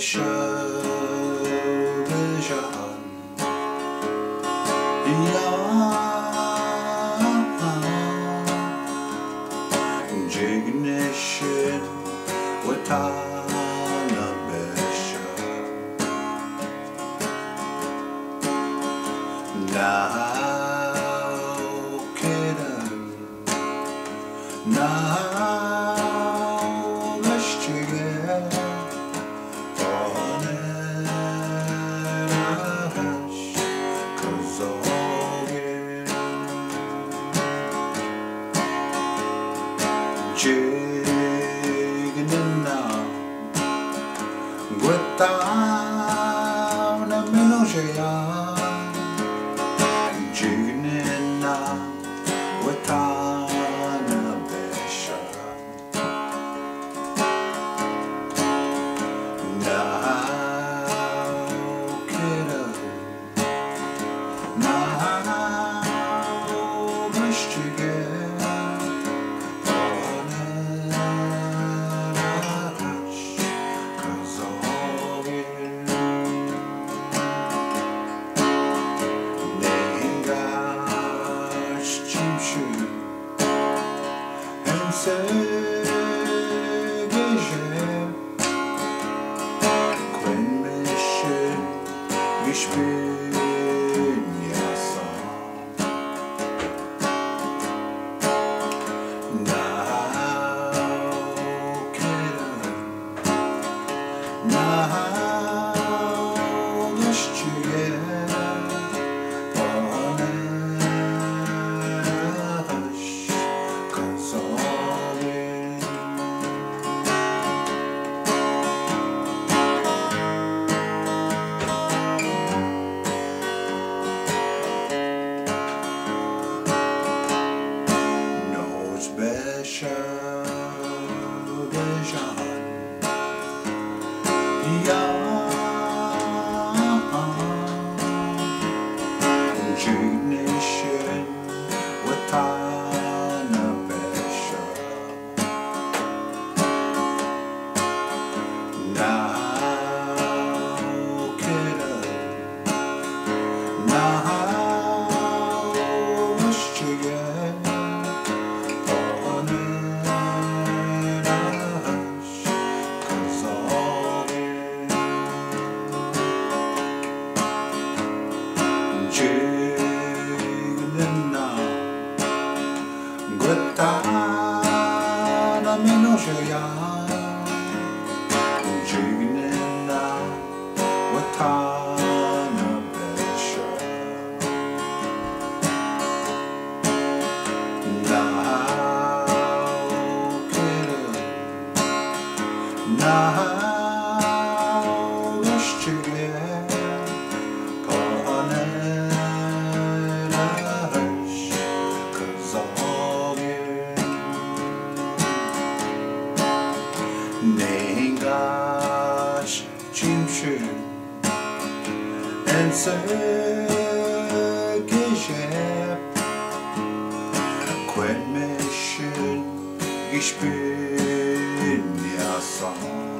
beşan ya Jignishin watana beşan now kedan now leşçige Jigna Guetana Menoja Jigna Guetana Besha Now Kiddo Now Michigan Ich bin ja so now kennen now leşçige oneş kazanır beşan ya Jignishin watana beşan now kedan now leşçige Jigna Guetana Menoja Jigna Guetana Besha Now Kiddo Now leşçige Nengaş çimşir ense geçep Quetmeşin ich bin ja so